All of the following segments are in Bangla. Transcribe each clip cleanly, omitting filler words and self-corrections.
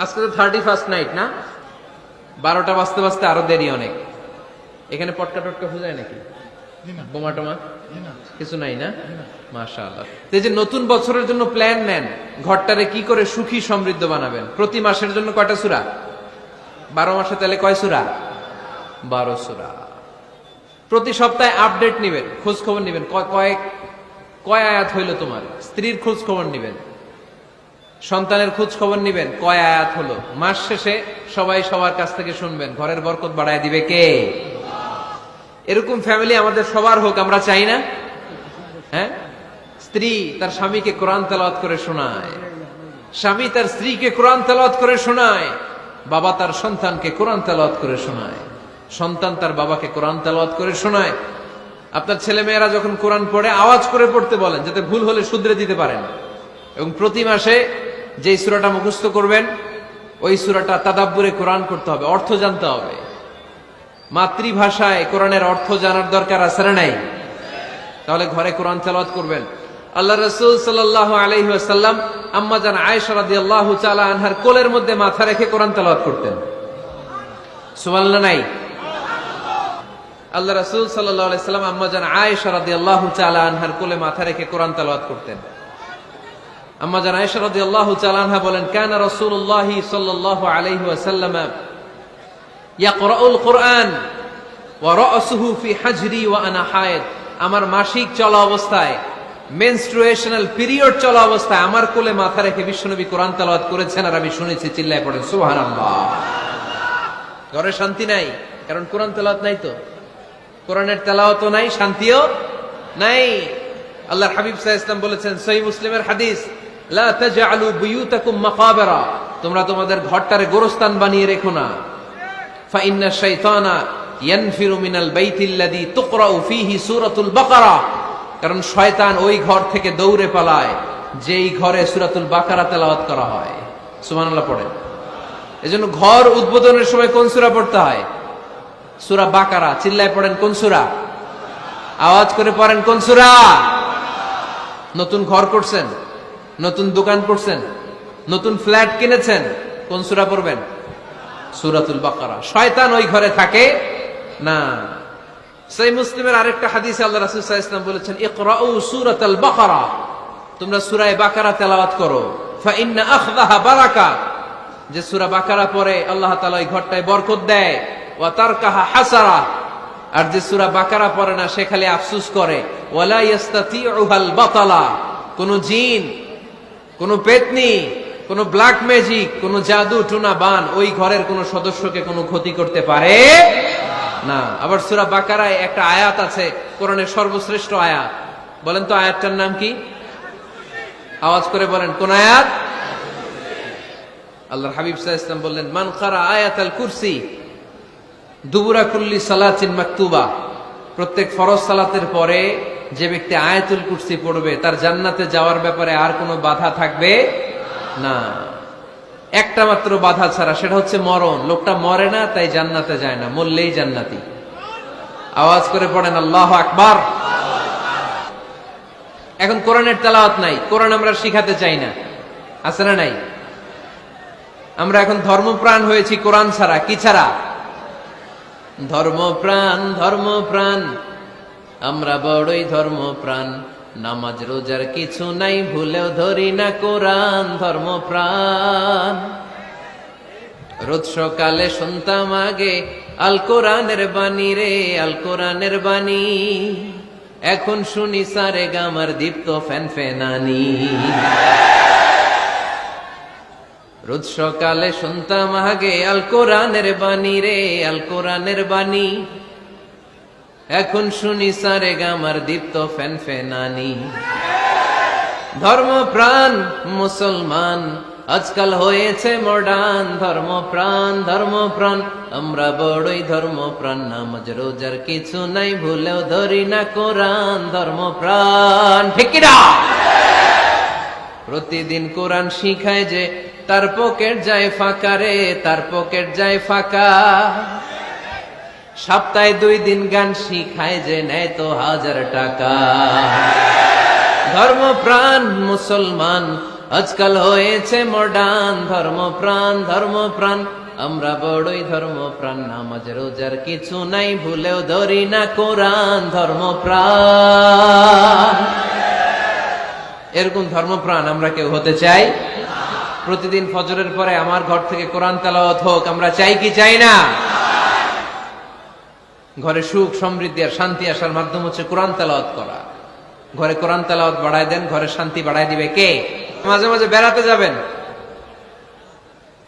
আজকে তো 31st নাইট না, 12টা বাজতে বাজতে আরো দেরি অনেক। এখানে পটকা টটকা ফুজায় নাকি, বোমা টোমা কিছু নাই না? মাশাআল্লাহ। এই যে নতুন বছরের জন্য প্ল্যান নেন, ঘরটারে কি করে সুখী সমৃদ্ধ বানাবেন। প্রতি মাসের জন্য কয়টা সূরা? 12 মাসে তাহলে কয় সূরা? 12 সূরা। প্রতি সপ্তাহে আপডেট নিবেন, খোঁজ খবর নিবেন, কয় আয়াত হইল তোমার। স্ত্রীর খোঁজ খবর নিবেন, সন্তানের খোঁজ খবর নিবেন, কয় আয়াত হলো। মাস শেষে সবাই সবার কাছ থেকে শুনবেন, ঘরের বরকত বাড়ায় দিবে কে? এরকম ফ্যামিলি আমাদের সবার হোক, আমরা চাই না? হ্যাঁ, স্ত্রী তার স্বামীকে কোরআন তেলাওয়াত করে শোনায়, স্বামী তার স্ত্রীকে কোরআন তেলাওয়াত করে শোনায়, বাবা তার সন্তানকে কোরআন তেলাওয়াত করে শোনায়, সন্তান তার বাবাকে কোরআন তেলাওয়াত করে শোনায়। আপনার ছেলে মেয়েরা যখন কোরআন পড়ে আওয়াজ করে পড়তে বলেন, যাতে ভুল হলে শুধরে দিতে পারেন। এবং প্রতি মাসে যেই সূরাটা মুখস্থ করবেন, ওই সূরাটা তাদাব্বুরে কোরআন করতে হবে, অর্থ জানতে হবে। মাতৃভাষায় কোরআনের অর্থ জানার দরকার আছে না নাই? তাহলে ঘরে কোরআন তেলাওয়াত করবেন। আল্লাহ রাসূল সাল্লাল্লাহু আলাইহি ওয়াসাল্লাম আম্মা জান আয়েশা রাদিয়াল্লাহু তাআলা আনহার কোলের মধ্যে মাথা রেখে কোরআন তেলাওয়াত করতেন। সুবহানাল্লাহ নাই? আল্লাহ রাসূল সাল্লাল্লাহু আলাইহি ওয়াসাল্লাম আম্মা জান আয়েশা রাদিয়াল্লাহু তাআলা আনহার কোলে মাথা রেখে কোরআন তেলাওয়াত করতেন। আম্মা জান আয়েশা রাদিয়াল্লাহু তাআলা আনহা বলেন, কানা রাসূলুল্লাহ সাল্লাল্লাহু আলাইহি ওয়াসাল্লাম ইয়াকরাউল কুরআন ওয়া রাসুহু ফি হাজরি ওয়া আনা হায়েদ। আমার মাসিক চলা অবস্থায়, মেনস্ট্রুয়েশনাল পিরিয়ড চলা অবস্থায় আমার কোলে মাথা রেখে বিশ্বনবী কোরআন তেলাওয়াত করেছেন, আর আমি শুনেছি। চিল্লায় পড়েন সুবহানাল্লাহ। ঘরে শান্তি নাই, কারণ কোরআন তেলাওয়াত নাই। তো কোরআনের তেলাওয়াতও নাই, শান্তিও নাই। আল্লাহর হাবিব সাল্লাল্লাহু আলাইহি ওয়াসাল্লাম বলেছেন, সহিহ মুসলিমের হাদিস, লা তাজআলু বুয়ুতাকুম মাকাবিরা, তোমরা তোমাদের ঘরটারে গোরস্থান বানিয়ে রেখো না। ফা ইন্না শাইতানা ইয়ানফিরু মিনাল বাইতিল্লাযী তুকরাউ ফীহি সূরাতুল বাকারা, কারণ শয়তান ওই ঘর থেকে দৌড়ে পালায় যেই ঘরে সূরাতুল বাকারা তেলাওয়াত করা হয়। সুবহানাল্লাহ পড়েন। এজন্য ঘর উদ্বোধনের সময় কোন সূরা পড়তে হয়? সূরা বাকারা। চিল্লায় পড়েন কোন সূরা? আওয়াজ করে পড়েন কোন সূরা? নতুন ঘর করছেন, নতুন দোকান করছেন, নতুন ফ্ল্যাট কিনেছেন, কোন সূরা পড়বেন? সূরাতুল বাকারা। শয়তান ওই ঘরে থাকে না। সহিহ মুসলিমের আরেকটা হাদিসে আল্লাহ রাসূল সাল্লাল্লাহু আলাইহি ওয়াসাল্লাম বলেছেন, ইকরাউ সূরাতাল বাকারা, তোমরা সূরা বাকারা তেলাওয়াত করো। ফা ইন্না আখযাহা বারাকা, যে সূরা বাকারা পড়ে আল্লাহ তাআলা ওই ঘরটায় বরকত দেয়। ওয়া তারকাহা হাসারা, আর যে সূরা বাকারা পড়ে না সে খালি আফসোস করে। ওয়ালা ইস্তাতিউহাল বাতালা, কোন জিন, কোন পেতনি, কোন ব্ল্যাক ম্যাজিক, কোন জাদু টুনা বান ওই ঘরের কোন সদস্যকে কোনো ক্ষতি করতে পারে না। আবার সূরা বাকারায় একটা আয়াত আছে, কোরআনের সর্বশ্রেষ্ঠ আয়াত। বলেন তো আয়াতটার নাম কি? আওয়াজ করে বলেন কোন আয়াত? আল্লাহর হাবিব সাল্লাল্লাহু আলাইহি ওয়াসাল্লাম বললেন, মান ক্বারা আয়াতাল কুরসি দুবুরা কুল্লি সালাতিন মাকতুবা, প্রত্যেক ফরজ সালাতের পরে যে ব্যক্তি আয়াতুল কুরসি পড়বে তার জান্নাতে যাওয়ার ব্যাপারে আর কোনো বাধা থাকবে না। একটা মাত্র বাধা ছাড়া, সেটা হচ্ছে মরণ। লোকটা মরে না তাই জান্নাতে যায় না, মরলেই জান্নাতি। আওয়াজ করে পড়েন আল্লাহু আকবার। এখন কোরআনের তেলাওয়াত নাই, কোরআন আমরা শিখাতে চাই না, আছে না নাই? আমরা এখন ধর্মপ্রাণ হয়েছি কোরআন ছাড়া। কি ছাড়া? ধর্মপ্রাণ, ধর্মপ্রাণ, আমরা বড়ই ধর্মপ্রাণ। নামাজ রোজার কিছু নাই, ভুলেও ধরি না কোরআন। ধর্মপ্রাণ। রোজ সকালে শুনতাম আগে আল কোরআনের বাণী রে, আল কোরআনের বাণী। এখন শুনি সারে গামার দীপ্ত ফ্যানফেনানি। রোজ সকালে শুনতাম আগে আল কোরআনের বাণী রে, আল কোরআনের বাণী। এখন শুনি সারে গামার দীপ্ত ফ্যানফেনানি। ধর্মপ্রাণ মুসলমান আজকাল হয়েছে মডার্ন। ধর্মপ্রাণ, ধর্মপ্রাণ, আমরা বড়ই ধর্মপ্রাণ। নামাজ রোজার কিছু নাই, ভুলেও ধরি না কোরআন। ধর্মপ্রাণ, ঠিক কি না? প্রতিদিন কোরআন শিখায় যে তার পকেট যায় ফাঁকা রে, তার পকেট যায় ফাঁকা। সপ্তাহে 2 দিন গান শিখায় যে নেয় তো 1000 টাকা। ধর্মপ্রাণ মুসলমান আজকাল হয়েছে মডার্ন, ধর্মপ্রাণ আমরা বড়ই ধর্মপ্রাণ, নামাজ রোজার কিছু নাই, ভুলেও ধরি না কোরআন, ধর্মপ্রাণ। এরকম ধর্মপ্রাণ আমরা কেউ হতে চাই? প্রতিদিন ফজরের পরে আমার ঘর থেকে কোরআন তেলাওয়াত হোক, আমরা চাই কি চাই না? ঘরে সুখ সমৃদ্ধি আর শান্তি আসার মাধ্যম হচ্ছে কোরআন তেলাওয়াত করা। ঘরে কোরআন তেলাওয়াত বাড়ায় দেন, ঘরে শান্তি বাড়ায় দিবে কে? মাঝে মাঝে বেড়াতে যাবেন,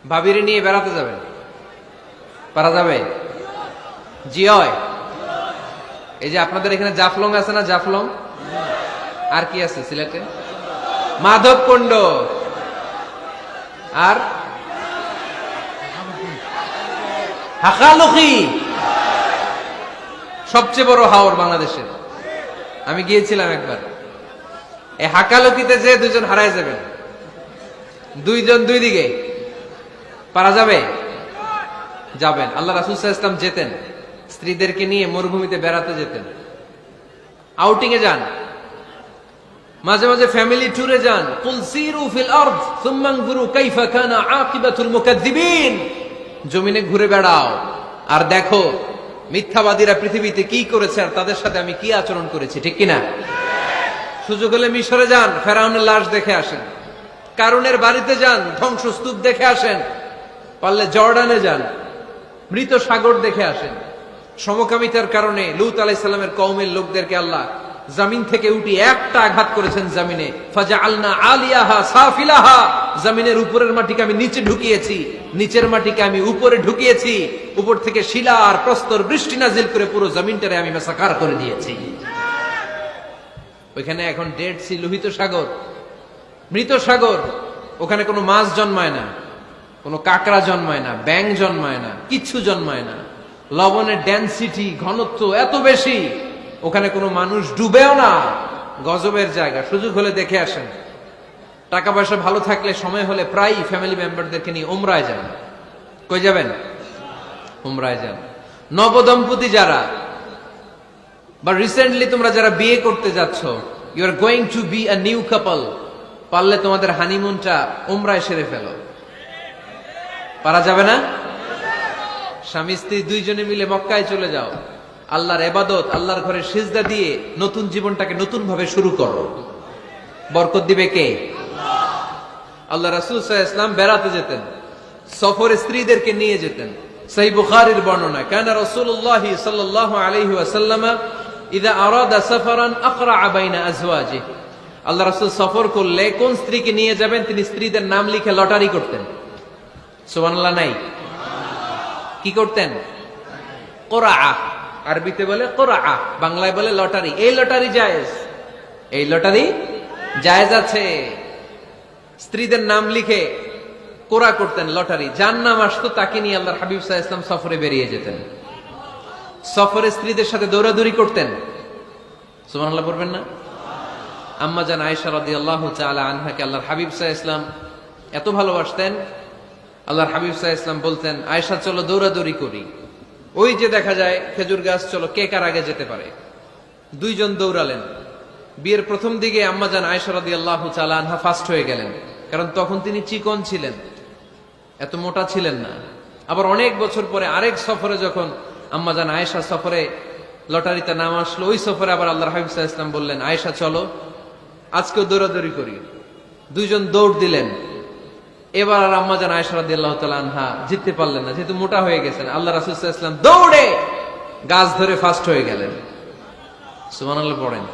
ভাবিরে নিয়ে বেড়াতে যাবেন, পারা যাবে? জি হয়। এই যে আপনাদের এখানে জাফলং আছে না, জাফলং আর কি আছে সিলেটে? মাধবকুণ্ড আর হাকালুকি, সবচেয়ে বড় হাওর বাংলাদেশের। আমি গিয়েছিলাম একবার। এই হাকালুকিতে যে দুজন হারায় যাবেন, দুইজন দুই দিকে, পারা যাবে? যাবেন। আল্লাহ রাসূল সাল্লাল্লাহু আলাইহি ওয়াসাল্লাম যেতেন, স্ত্রীদেরকে নিয়ে মরুভূমিতে বেড়াতে যেতেন, আউটিং এ যান, মাঝে মাঝে ফ্যামিলি ট্যুরে যান। কুল সিরু ফিল আরদ সুম্মা আনজুরু কাইফা কানা আকিবাতুল মুকাজ্জিবিন। জমিনে ঘুরে বেড়াও আর দেখো মিথ্যাবাদীরা পৃথিবীতে কি করেছে আর তাদের সাথে আমি কি আচরণ করেছি, ঠিক কিনা? সুযোগ হলে মিশরে যান, ফেরাউনের লাশ দেখে আসেন। কারুনের বাড়িতে যান, ধ্বংসস্তূপ দেখে আসেন। পারলে জর্ডানে যান, মৃত সাগর দেখে আসেন। সমকামিতার কারণে লূত আলাইহিস সালামের কওমের লোকদেরকে আল্লাহ জমিন থেকে উঠি একটা আঘাত করেছেন জমিনে। ফাজআলনা আলিয়াহা সাফিলাহা, জমিনের উপরের মাটিকে আমি নিচে ঢুকিয়েছি, নিচের মাটিকে আমি উপরে ঢুকিয়েছি, উপর থেকে শিলা আর প্রস্তর বৃষ্টি নাজিল করে পুরো জমিনটারে আমি মাসাকার করে দিয়েছি। ওইখানে এখন ডেড সি, লোহিত সাগর, মৃত সাগর। ওখানে কোনো মাছ জন্মায় না, কোনো কাঁকড়া জন্মায় না, ব্যাঙ জন্মায় না, কিচ্ছু জন্মায় না। লবণের ডেনসিটি, ঘনত্ব এত বেশি, ওখানে কোনো মানুষ ডুবেও না। গজবের জায়গা। সুযোগ হলে দেখে আসেন। টাকা পয়সা ভালো থাকলে সময় হলে প্রায় ফ্যামিলি মেম্বারদেরকে নিয়ে উমরায় যান। কই যাবেন? উমরায় যান। নবদম্পতি যারা, বা রিসেন্টলি তোমরা যারা বিয়ে করতে যাচ্ছ, you are going to be a new couple, পারলে তোমাদের হানিমুনটা উমরায় সেরে ফেলো। পারা যাবে না? স্বামী স্ত্রী দুইজনে মিলে মক্কায় চলে যাও, আল্লাহর ইবাদত, আল্লাহর ঘরে সিজদা দিয়ে নতুন জীবনটাকে নতুন ভাবে শুরু করো। বরকত দিবে কে? আল্লাহ রাসূল সাল্লাল্লাহু আলাইহি ওয়াসাল্লাম বেড়াতে যেতেন, সফরে স্ত্রীদেরকে নিয়ে যেতেন। সহিহ বুখারীর বর্ণনা, কানা রাসূলুল্লাহ সাল্লাল্লাহু আলাইহি ওয়াসাল্লাম ইযা আরাদা সাফারান আকরা বাইনা আজওয়াজিহি। আল্লাহ রাসূল সফর করলে কোন স্ত্রীকে নিয়ে যাবেন তিনি স্ত্রীদের নাম লিখে লটারি করতেন। সুবহানাল্লাহ নাই? কি করতেন? কোরআ, আরবিতে বলে কোরআ, বাংলায় বলে লটারি। এই লটারি জায়েজ, এই লটারি জায়েজ আছে। স্ত্রীদের নাম লিখে কোরআ করতেন, লটারি। যার নাম আসতো তাকে নিয়ে আল্লাহর হাবিব সাল্লাল্লাহু আলাইহি ওয়াসাল্লাম সফরে বেরিয়ে যেতেন। সফরে স্ত্রীদের সাথে দৌড়াদৌড়ি করতেন। সুবহানাল্লাহ পড়বেন না? আম্মা জান আয়েশা রাদিয়াল্লাহু তাআলা আনহাকে আল্লাহর হাবিব সাল্লাল্লাহু আলাইহি ওয়াসাল্লাম এত ভালোবাসতেন, আল্লাহর হাবিব সাল্লাল্লাহু আলাইহি ওয়াসাল্লাম বলতেন, আয়েশা চলো দৌড়াদৌড়ি করি। ওই যে দেখা যায় খেজুর গাছ, চলো কে কার আগে যেতে পারে। দুইজন দৌড়ালেন। বিয়ের প্রথম দিকে আম্মা জান আয়েশা রাদিয়াল্লাহু তাআলা আনহা ফার্স্ট হয়ে গেলেন, কারণ তখন তিনি চিকন ছিলেন, এত মোটা ছিলেন না। আবার অনেক বছর পরে আরেক সফরে যখন আম্মা জান আয়েশা সফরে লটারিতে নাম আসলো, ওই সফরে আবার আল্লাহর হাবিব সাল্লাল্লাহু আলাইহি ওয়াসাল্লাম বললেন, আয়েশা চলো আজকেও দৌড়াদৌড়ি করি। দুইজন দৌড় দিলেন। এবার আর আম্মা জান আয়েশা রাদিয়াল্লাহু তাআলা আনহা জিততে পারলেন না, যেহেতু মোটা হয়ে গেছেন। আল্লাহ রাসূল সাল্লাল্লাহু আলাইহি ওয়াসাল্লাম দৌড়ে গাছ ধরে ফার্স্ট হয়ে গেলেন। সুবহানাল্লাহ পড়েন।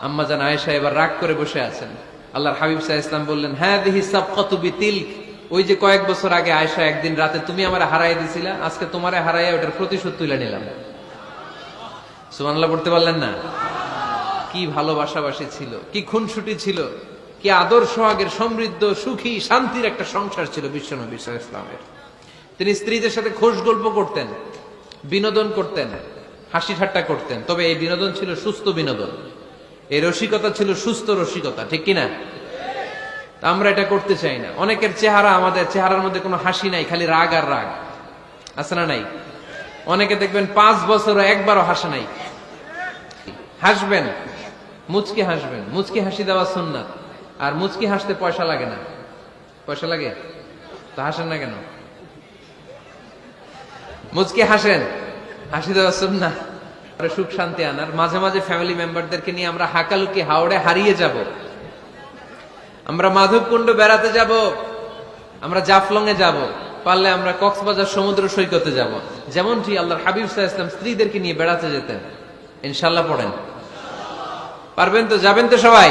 আম্মা জান আয়েশা এবার রাগ করে বসে আছেন। আল্লাহর হাবিব সাল্লাল্লাহু আলাইহি ওয়াসাল্লাম বললেন, হাযিহি সাবকাতু বিতিলক, ওই যে কয়েক বছর আগে আয়েশা একদিন রাতে তুমি আমারে হারাই দিছিলা, আজকে তোমারে হারাইয়া ওটার প্রতিশোধ তুলে নিলাম। সুবহানাল্লাহ পড়তে পারলেন না? কি ভালোবাসাবাসী ছিল, কি খুনসুটি ছিল, কি আদর সোহাগের সমৃদ্ধ সুখী শান্তির একটা সংসার ছিল বিশ্বনবী সাল্লাল্লাহু আলাইহি ওয়াসাল্লামের। তিনি স্ত্রীদের সাথে খোশ গল্প করতেন, বিনোদন করতেন, হাসি ঠাট্টা করতেন। তবে এই বিনোদন ছিল সুস্থ বিনোদন, এই রসিকতা ছিল সুস্থ রসিকতা, ঠিক কিনা? আমরা এটা করতে চাই না। অনেকের চেহারা, আমাদের চেহারার মধ্যে কোনো হাসি নাই, খালি রাগ আর রাগ, আছে না নাই? অনেকে দেখবেন 5 বছরও একবারও হাসে নাই। হাসবেন, মুচকি হাসবেন, মুচকি হাসি দেওয়া সুন্নাত। আর মুচকি হাসতে পয়সা লাগে না। পয়সা লাগে তো হাসেন না কেন? মুচকি হাসেন, হাসি দেওয়া সুন্নাহ। সুখ শান্তি আনার মাঝে মাঝে ফ্যামিলি মেম্বারদেরকে নিয়ে আমরা হাকালুকি হাওড়ে হারিয়ে যাব, আমরা মাধবকুণ্ড বেড়াতে যাব, আমরা জাফলং এ যাব, পারলে আমরা কক্সবাজার সমুদ্র সৈকতে যাব, যেমনটি আল্লাহর হাবিব সাল্লাল্লাহু আলাইহি ওয়াসাল্লাম স্ত্রীদেরকে নিয়ে বেড়াতে যেতেন। ইনশাআল্লাহ পড়েন, পারবেন তো? যাবেন তো সবাই?